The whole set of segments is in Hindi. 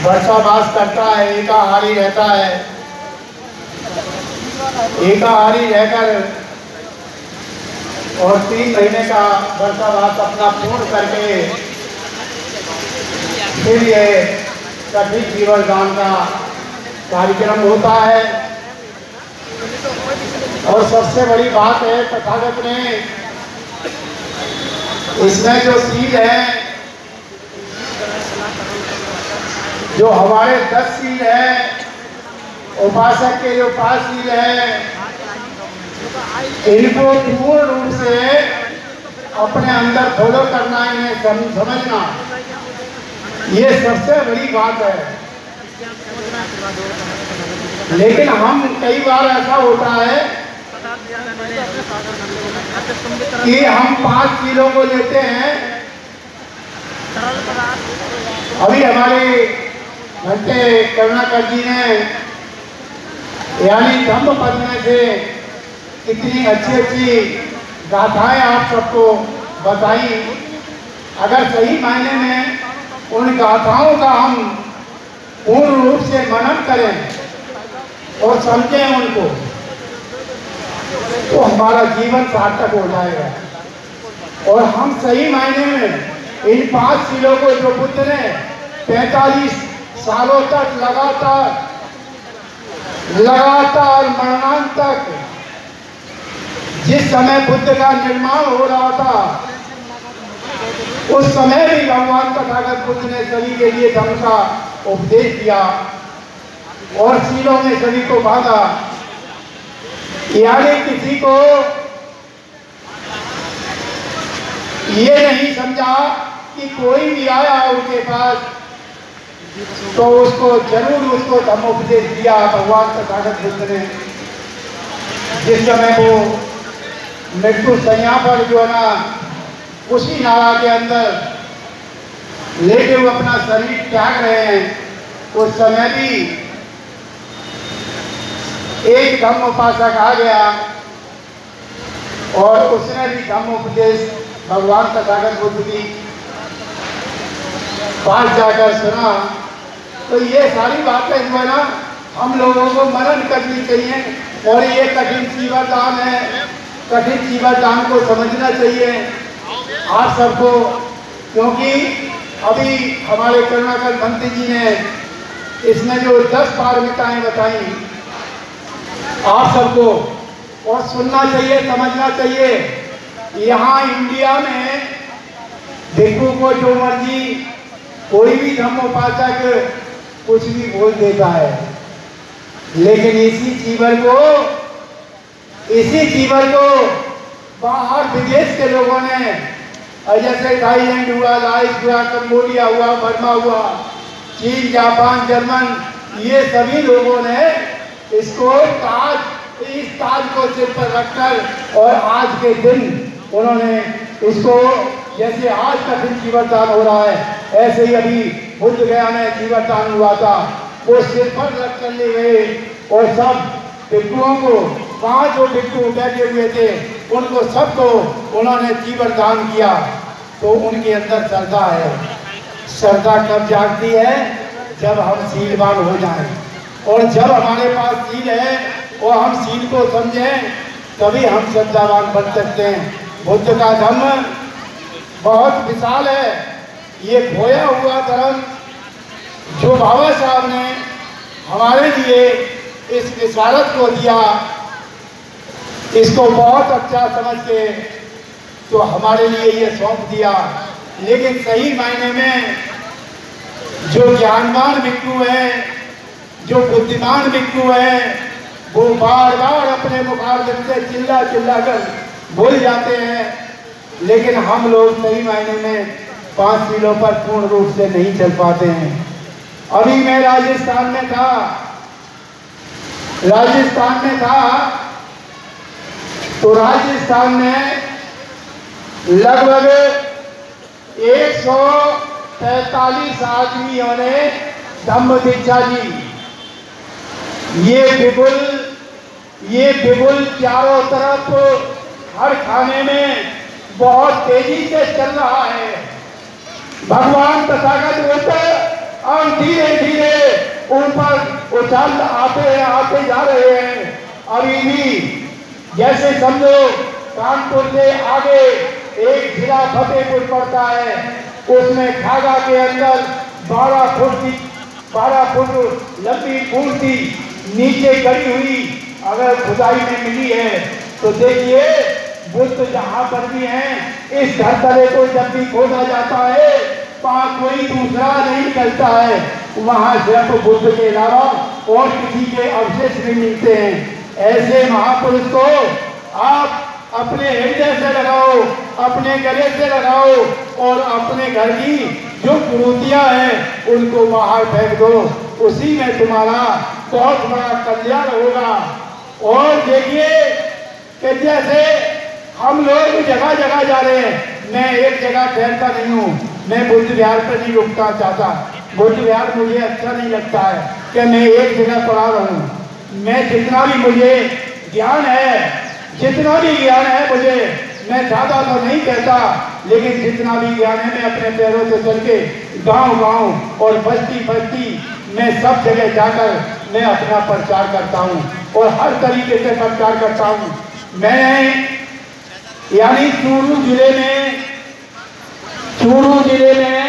वर्षावास करता है, एकाहारी रहता है। एकाहारी रहकर और 3 महीने का वर्षावास अपना पूर्ण करके फिर ये कठिन जीवन दान का कार्यक्रम होता है। और सबसे बड़ी बात है, तथागत ने इसमें जो सील है, जो हमारे 10 सील है, उपासक के जो 5 सील है, इनको पूर्ण रूप से अपने अंदर फॉलो करना, इन्हें समझना, ये सबसे बड़ी बात है। लेकिन हम कई बार ऐसा होता है कि हम 5 सीलों को लेते हैं। अभी हमारे घंटे करुणाकर जी ने यानी धम्म पद में से इतनी अच्छी गाथाएं आप सबको बताई। अगर सही मायने में उन गाथाओं का हम पूर्ण रूप से मनन करें और समझें उनको, तो हमारा जीवन सार्थक हो जाएगा। और हम सही मायने में इन 5 सीलों को जो बुद्ध ने 45 सालों तक लगातार मरणांत तक, जिस समय बुद्ध का निर्माण हो रहा था, उस समय भी भगवान तथागत बुद्ध ने सभी के लिए धर्म का उपदेश दिया और सीलों में सभी को बांधा। यानी किसी को ये नहीं समझा कि कोई भी आया उनके पास तो उसको जरूर उसको धर्मोपदेश दिया भगवान तथागत बुद्ध ने। जिस समय वो मृत्यु शैया पर जो है ना, उसी नाला के अंदर लेके वो अपना शरीर त्याग रहे हैं, उस समय भी एक धम्म उपासक आ गया और उसने भी धम्म उपदेश भगवान तथागत बुद्ध की पास जाकर सुना। तो ये सारी बातें जो है ना, हम लोगों को मनन करनी चाहिए। और ये कठिन जीवन दान है, कठिन जीवन दान को समझना चाहिए आप सबको। क्योंकि अभी हमारे करुणाकर मंत्री जी ने इसमें जो 10 पारमिताएं बताई आप सबको, और सुनना चाहिए, समझना चाहिए। यहाँ इंडिया में भिक्षु को जो मर्जी कोई भी धर्मोपासक कुछ भी बोल देता है, लेकिन इसी जीवन को बाहर विदेश के लोगों ने, जैसे थाईलैंड हुआ, लाओस हुआ, कंबोडिया हुआ, बर्मा हुआ, चीन, जापान, जर्मन, ये सभी लोगों ने इसको इस ताज को सिर पर रखकर और आज के दिन उन्होंने इसको, जैसे आज कठिन जीवन दान हो रहा है, ऐसे ही अभी बुद्ध गया में जीवन दान हुआ था, वो सिर पर रख कर ले गए और सब भिक्षुओं को, 5 जो भिक्षु बैठे हुए थे उनको सबको उन्होंने जीवन दान किया। तो उनके अंदर श्रद्धा है। श्रद्धा कब जागती है? जब हम सीलवान हो जाएं। और जब हमारे पास सील है और हम सील को समझें, तभी हम श्रद्धावान बन सकते हैं। बुद्ध का धर्म बहुत विशाल है। ये खोया हुआ धर्म जो बाबा साहब ने हमारे लिए इस विशारत को दिया, इसको बहुत अच्छा समझ के तो हमारे लिए ये सौंप दिया। लेकिन सही मायने में जो ज्ञानवान भिक्षु है, जो बुद्धिमान भिक्षु है, वो बार बार अपने मुखारबिंद से चिल्ला कर बोल जाते हैं। लेकिन हम लोग सही मायने में 5 सीलों पर पूर्ण रूप से नहीं चल पाते हैं। अभी मैं राजस्थान में था तो राजस्थान में लगभग 145 आदमियों ने धम्म दीक्षा ली। ये बिगुल चारों तरफ हर खाने में बहुत तेजी से चल रहा है। भगवान तथागत बुद्ध और धीरे धीरे ऊपर उछल आते जा रहे हैं। अभी भी जैसे समझो कानपुर से आगे एक जिला फतेहपुर पड़ता है, उसमें खागा के अंदर 12 फुट लंबी मूर्ति नीचे गड़ी हुई अगर खुदाई में मिली है तो देखिए बुद्ध जहाँ पर भी हैं, इस धरतले को जब भी खोदा जाता है वहाँ कोई दूसरा नहीं निकलता है, वहाँ सिर्फ बुद्ध के अलावा और किसी के अवशेष नहीं मिलते हैं। ऐसे महापुरुष को आप अपने हृदय से लगाओ, अपने गले से लगाओ और अपने घर की जो कुरीतियां हैं उनको बाहर फेंक दो, उसी में तुम्हारा बहुत बड़ा कल्याण होगा। और देखिए कि जैसे हम लोग जगह जगह जा रहे हैं, मैं एक जगह ठहरता नहीं हूँ, मैं बुद्ध विहार पर नहीं रुकना चाहता। बुद्ध विहार मुझे अच्छा नहीं लगता है कि मैं एक जगह पड़ा रहूँ। मैं जितना भी मुझे ज्ञान है मुझे, मैं ज़्यादा तो नहीं कहता, लेकिन जितना भी ज्ञान है मैं अपने पैरों से चल के गाँव और बस्ती मैं सब जगह जाकर मैं अपना प्रचार करता हूँ और हर तरीके से प्रचार करता हूँ। मैं यानी चूरू जिले में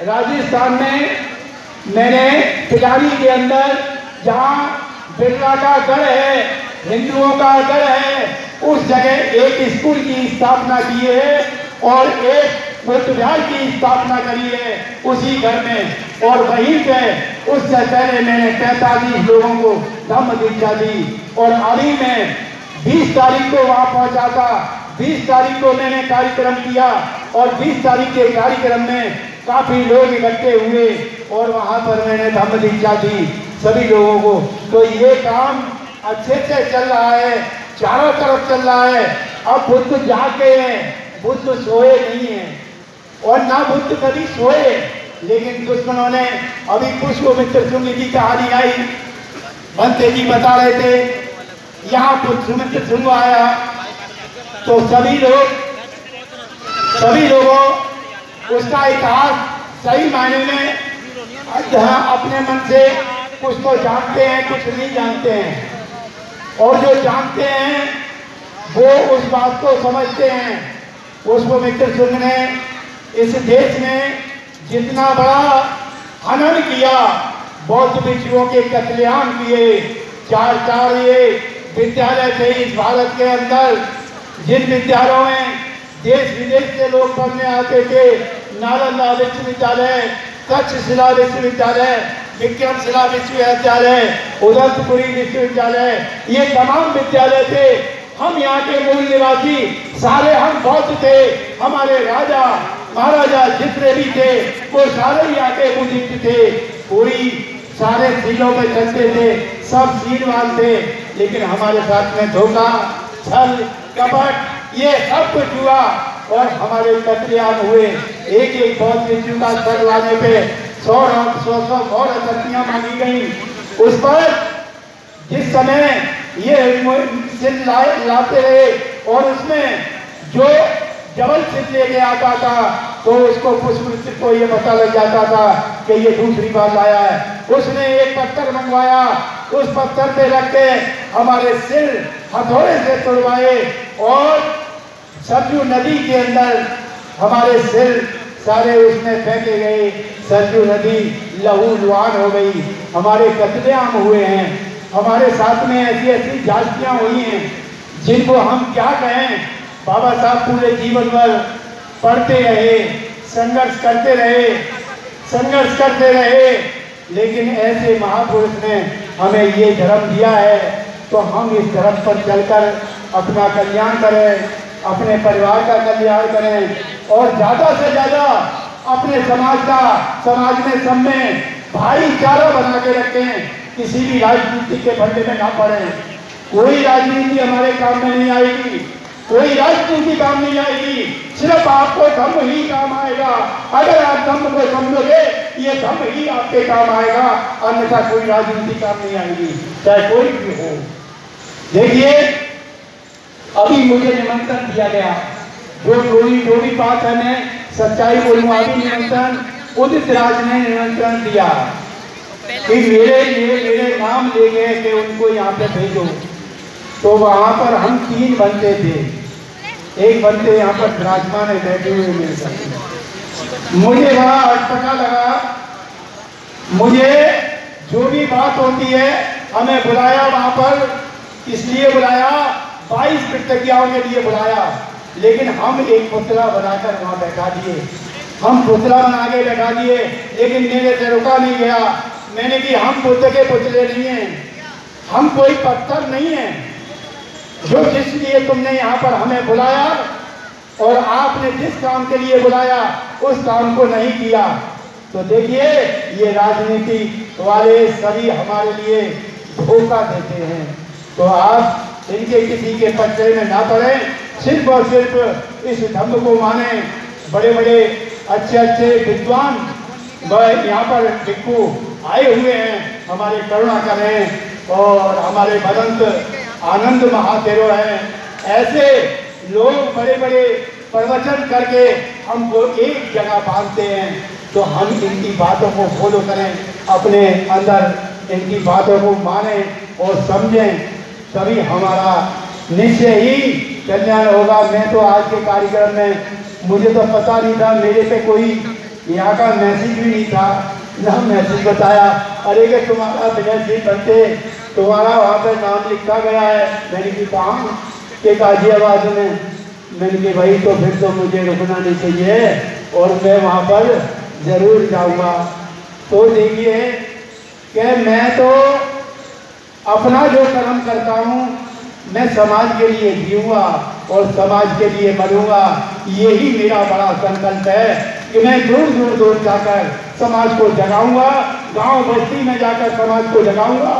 राजस्थान में मैंने पिलानी के अंदर जहाँ बिरला का गढ़ है, हिंदुओं का गढ़ है, उस जगह एक स्कूल की स्थापना की है और एक बुद्ध विहार की स्थापना करी है उसी घर में। और वहीं पे उससे पहले मैंने 45 लोगों को धम्म दीक्षा दी और अभी मैं 20 तारीख को वहाँ पहुँचा था। 20 तारीख को मैंने कार्यक्रम किया और 20 तारीख के कार्यक्रम में काफ़ी लोग इकट्ठे हुए और वहाँ पर मैंने धम्म दीक्षा दी सभी लोगों को। तो ये काम अच्छे से चल रहा है, चारों तरफ चल रहा है। अब बुद्ध जाके हैं, बुद्ध सोए नहीं हैं और ना बुद्ध कभी सोए, लेकिन दुश्मनों ने अभी पुष्पमित्र शुंग की कहानी आई, बनते जी बता रहे थे, यहाँ पुष्पमित्र शुंग आया तो सभी लोगों उसका इतिहास सही मायने में जहाँ अपने मन से कुछ तो जानते हैं, कुछ नहीं जानते हैं, और जो जानते हैं वो उस बात को समझते हैं। पुष्पमित्र शुंग ने इस देश में जितना बड़ा हनन किया, बौद्ध भिक्षुओं के कत्लेआम किए, चार ये विद्यालय थे इस भारत के अंदर, जिन विद्यालयों में देश विदेश से लोग पढ़ने आते थे, नालंदा विश्वविद्यालय, तक्षशिला विश्वविद्यालय, विक्रमशिला विश्वविद्यालय, उदयपुरी विश्वविद्यालय, ये तमाम विद्यालय थे। हम यहाँ के मूल निवासी सारे हम बौद्ध थे, हमारे राजा महाराजा जितने भी थे वो सारे यहाँ के बुद्धिस्ट थे, पूरी सारे सीलों में चलते थे, सब सीलवान थे, लेकिन हमारे साथ में धोखा, छल, कपट ये सब कुछ हुआ और हमारे कत्लेआम हुए। एक बौद्ध भिक्षु का सर लाने पे 100 हत्याएं मांगी गई। उस पर जिस समय ये सिर लाते रहे और उसमें जो जबल सिर लेके आता था तो उसको पुष्पमित्र को ये पता लग जाता था कि ये दूसरी बार लाया है। उसने एक पत्थर मंगवाया, उस पत्थर पे रख के हमारे सिर हथौड़े से तोड़वाए और सरजू नदी के अंदर हमारे सिर सारे उसमें फेंके गए। सरजू नदी लहू लुहान हो गई, हमारे कत्लेआम हुए हैं, हमारे साथ में ऐसी ऐसी जातियाँ हुई हैं जिनको हम क्या कहें। बाबा साहब पूरे जीवन भर पढ़ते रहे, संघर्ष करते रहे, लेकिन ऐसे महापुरुष ने हमें ये धर्म दिया है तो हम इस धर्म पर चलकर अपना कल्याण करें, अपने परिवार का कल्याण करें और ज़्यादा से ज़्यादा अपने समाज में सब में भाईचारा बना के रखें। किसी भी राजनीति के फंडे में ना पड़े। कोई राजनीति हमारे काम में नहीं आएगी, कोई राजनीति काम नहीं आएगी, सिर्फ आपको धर्म ही काम आएगा। अगर आप धर्म को समझोगे ये धर्म ही आपके काम आएगा, अन्यथा कोई राजनीति काम नहीं आएगी, चाहे कोई भी हो। देखिए अभी मुझे निमंत्रण दिया गया, जो भी बात है मैं सच्चाई बोलूँ, अभी निमंत्रण उदित राज ने निमंत्रण दिया। कि मेरे नाम ले गए कि उनको यहाँ पे भेजो। तो वहाँ पर हम 3 बंदे थे, एक बंदे यहाँ पर विराजमान है बैठे हुए मेरे साथ। मुझे वहाँ अटपटा लगा, मुझे जो भी बात होती है हमें बुलाया वहाँ पर, इसलिए बुलाया 22 प्रतिज्ञाओं के लिए बुलाया, लेकिन हम एक पुतला बनाकर वहाँ बैठा दिए, हम पुतला बना के बैठा दिए, लेकिन मेरे से रुका नहीं गया। मैंने कि हम बुद्ध के पुतले नहीं हैं, हम कोई पत्थर नहीं है, जो जिस लिए तुमने यहाँ पर हमें बुलाया और आपने जिस काम के लिए बुलाया उस काम को नहीं किया। तो देखिए ये राजनीति वाले सभी हमारे लिए धोखा देते हैं। तो आप इनके किसी के पत्ते में ना पड़े, सिर्फ और सिर्फ इस धम्म को माने। बड़े बड़े अच्छे विद्वान यहाँ पर भिक्खु आए हुए हैं, हमारे करुणाकर हैं और हमारे भदंत आनंद महातेरो हैं। ऐसे लोग बड़े बड़े प्रवचन करके हमको एक जगह बांधते हैं, तो हम इनकी बातों को फॉलो करें, अपने अंदर इनकी बातों को माने और समझें, तभी हमारा निश्चय ही कल्याण होगा। मैं तो आज के कार्यक्रम में मुझे तो पता नहीं था, मेरे पे कोई यहाँ का मैसेज भी नहीं था, ना मैसेज बताया अरे कि तुम्हारा विजय जी बनते, तुम्हारा वहाँ पर नाम लिखा गया है। मैंने की कहा कि गाजियाबाद में, मैंने कि भाई तो फिर तो मुझे रुकना नहीं चाहिए और मैं वहाँ पर जरूर जाऊँगा। तो देखिए कि मैं तो अपना जो कर्म करता हूँ मैं समाज के लिए जीऊँगा और समाज के लिए मरूँगा। यही मेरा बड़ा संकल्प है कि मैं दूर दूर जाकर समाज को जगाऊंगा, गांव बस्ती में जाकर समाज को जगाऊंगा।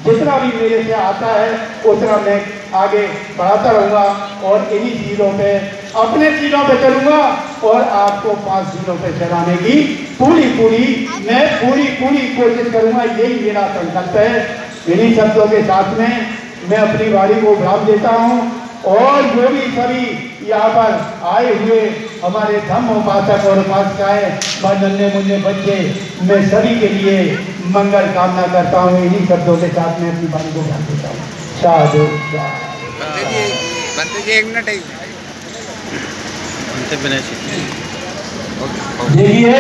जितना भी मेरे से आता है उतना मैं आगे बढ़ाता रहूँगा और इन्हीं चीज़ों पे, अपने चीज़ों पे चलूँगा और आपको 5 चीज़ों पे चलाने की मैं पूरी कोशिश करूँगा। यही मेरा संकल्प है। इन्हीं शब्दों के साथ में मैं अपनी वाणी को विराम देता हूँ और जो भी सभी यहाँ पर आए हुए हमारे धम्म उपासक और उपासिकाएं व नन्हे मुन्ने बच्चे, मैं सभी के लिए मंगल कामना करता हूँ। इन्हीं शब्दों के साथ में अपनी वाणी को विराम देता हूँ। साधु देखिए